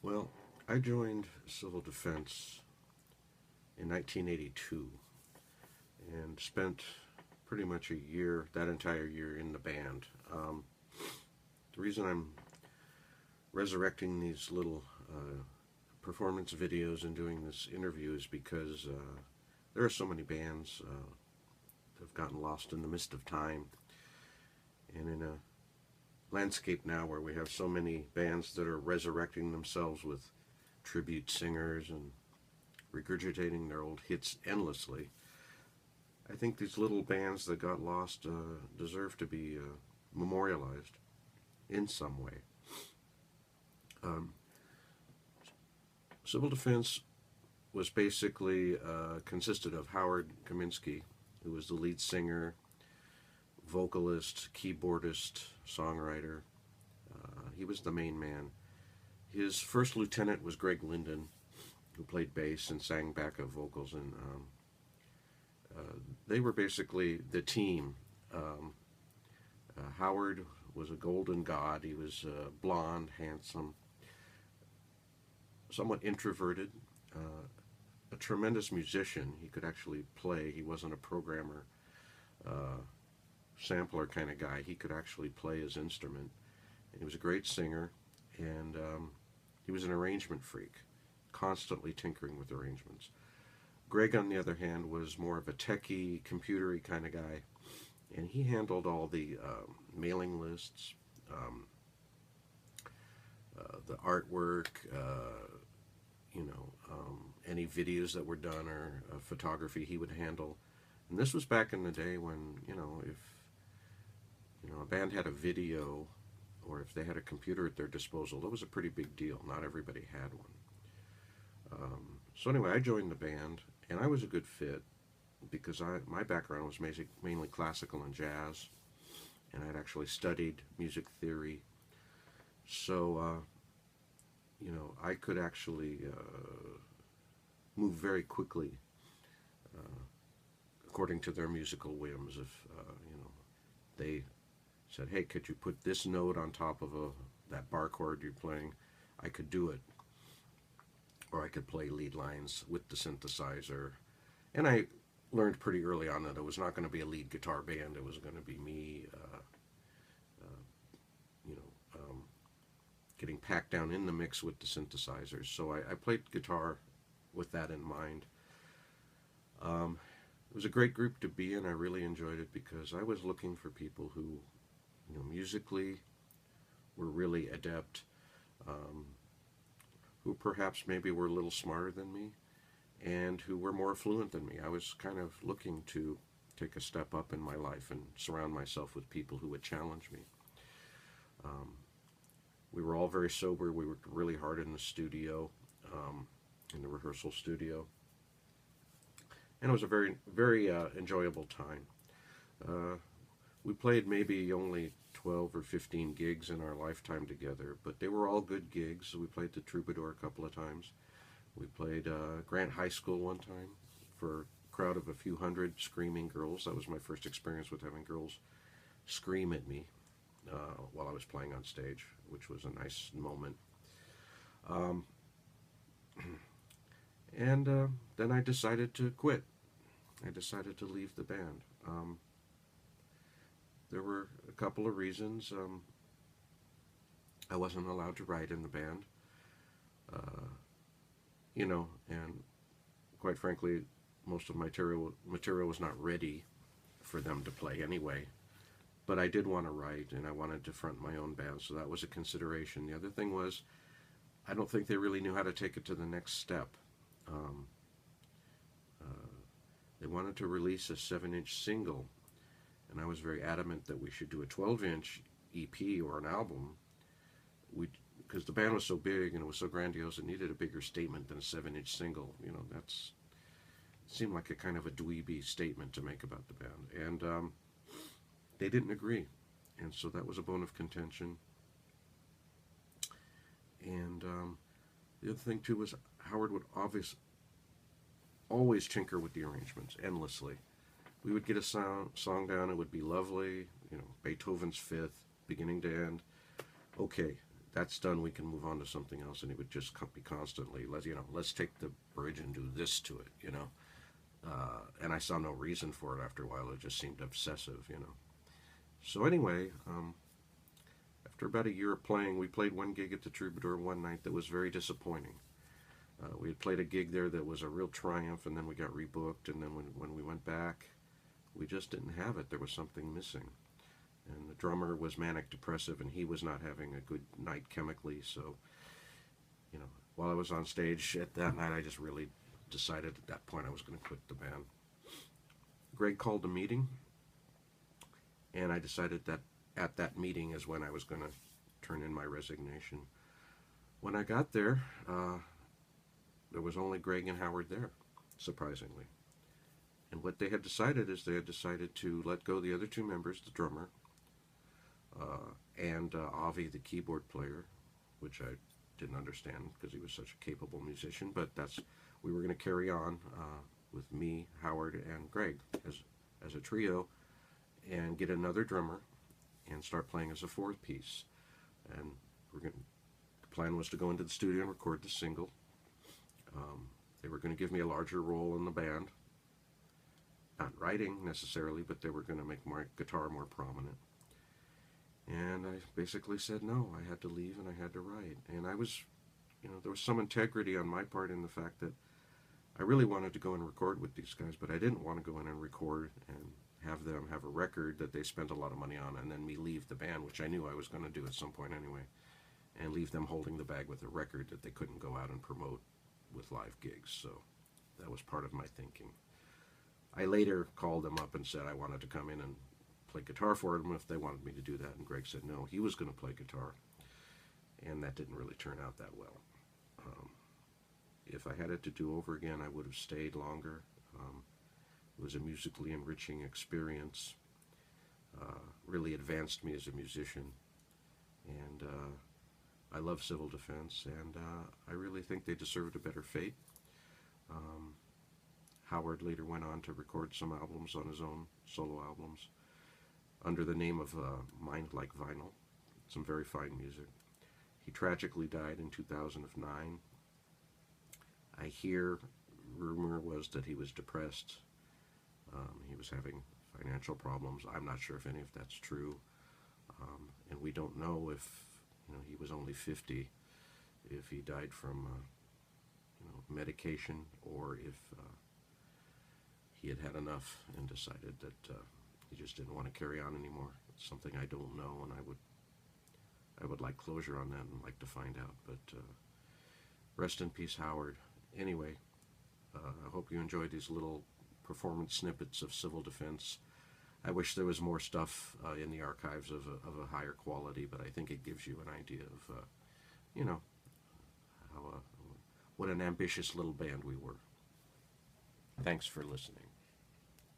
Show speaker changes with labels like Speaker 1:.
Speaker 1: Well, I joined civil defense in 1982 and spent pretty much a year, that entire year, in the band. The reason I'm resurrecting these little performance videos and doing this interview is because there are so many bands that have gotten lost in the mist of time. And in a landscape now where we have so many bands that are resurrecting themselves with tribute singers and regurgitating their old hits endlessly, I think these little bands that got lost deserve to be memorialized in some way. Um, Civil defense was basically consisted of Howard Kaminsky, who was the lead singer, vocalist, keyboardist, songwriter. He was the main man. His first lieutenant was Greg Linden, who played bass and sang backup vocals, and they were basically the team. Howard was a golden god. He was blonde, handsome, somewhat introverted, a tremendous musician. He could actually play. He wasn't a programmer, sampler kind of guy. He could actually play his instrument. And he was a great singer, and he was an arrangement freak, constantly tinkering with arrangements. Greg, on the other hand, was more of a techie, computery kind of guy, and he handled all the mailing lists, um, the artwork, any videos that were done or photography he would handle. And this was back in the day when, if a band had a video or if they had a computer at their disposal, that was a pretty big deal. Not everybody had one. So anyway, I joined the band, and I was a good fit because my background was mainly classical and jazz, and I'd actually studied music theory. So, I could actually move very quickly according to their musical whims. If, they said, hey, could you put this note on top of that bar chord you're playing, I could do it. Or I could play lead lines with the synthesizer. And I learned pretty early on that it was not going to be a lead guitar band. It was going to be me, getting packed down in the mix with the synthesizers. So I played guitar with that in mind. It was a great group to be in. I really enjoyed it because I was looking for people who, musically were really adept, who perhaps maybe were a little smarter than me, and who were more fluent than me. I was kind of looking to take a step up in my life and surround myself with people who would challenge me. We were all very sober. We worked really hard in the studio, in the rehearsal studio. And it was a very, very enjoyable time. We played maybe only 12 or 15 gigs in our lifetime together, but they were all good gigs. We played the Troubadour a couple of times. We played Grant High School one time for a crowd of a few hundred screaming girls. That was my first experience with having girls scream at me while I was playing on stage, which was a nice moment. And then I decided to quit. I decided to leave the band. There were a couple of reasons. I wasn't allowed to write in the band, and quite frankly, most of my material was not ready for them to play anyway. But I did want to write, and I wanted to front my own band, so that was a consideration. The other thing was, I don't think they really knew how to take it to the next step. They wanted to release a 7-inch single, and I was very adamant that we should do a 12-inch EP or an album. Because the band was so big and it was so grandiose, it needed a bigger statement than a 7-inch single. That's seemed like a kind of a dweeby statement to make about the band, and they didn't agree, and so that was a bone of contention. And the other thing too was Howard would always tinker with the arrangements endlessly. We would get a song down, it would be lovely, Beethoven's Fifth, beginning to end. Okay, that's done, we can move on to something else. And he would just be constantly, let's take the bridge and do this to it. And I saw no reason for it after a while. It just seemed obsessive. So anyway, after about a year of playing, we played one gig at the Troubadour one night that was very disappointing. We had played a gig there that was a real triumph, and then we got rebooked, and then when we went back, we just didn't have it. There was something missing. And the drummer was manic depressive, and he was not having a good night chemically, so, while I was on stage at that night, I just really decided at that point I was going to quit the band. Greg called a meeting, and I decided that at that meeting is when I was going to turn in my resignation. When I got there, there was only Greg and Howard there, surprisingly. And what they had decided is they had decided to let go the other two members, the drummer, and Avi, the keyboard player, which I didn't understand because he was such a capable musician, but we were going to carry on with me, Howard, and Greg as a trio, and get another drummer and start playing as a fourth piece. And the plan was to go into the studio and record the single. They were going to give me a larger role in the band, not writing necessarily, but they were going to make my guitar more prominent. And I basically said no. I had to leave and I had to write. And I was, there was some integrity on my part in the fact that I really wanted to go and record with these guys, but I didn't want to go in and record and have them have a record that they spent a lot of money on, and then me leave the band, which I knew I was going to do at some point anyway, and leave them holding the bag with a record that they couldn't go out and promote with live gigs. So that was part of my thinking. I later called them up and said I wanted to come in and play guitar for them if they wanted me to do that, and Greg said no, he was going to play guitar, and that didn't really turn out that well. If I had it to do over again, I would have stayed longer. It was a musically enriching experience, really advanced me as a musician, and I love Civil Defense, and I really think they deserved a better fate. Howard later went on to record some albums on his own, solo albums, under the name of Mind Like Vinyl, some very fine music. He tragically died in 2009. I hear, rumor was that he was depressed. He was having financial problems. I'm not sure if any of that's true. And we don't know if, he was only 50, if he died from, medication, or if he had had enough and decided that he just didn't want to carry on anymore. It's something I don't know, and I would like closure on that and like to find out. But rest in peace, Howard. Anyway, I hope you enjoyed these little performance snippets of Civil Defense. I wish there was more stuff in the archives of a higher quality, but I think it gives you an idea of, how what an ambitious little band we were. Thanks for listening.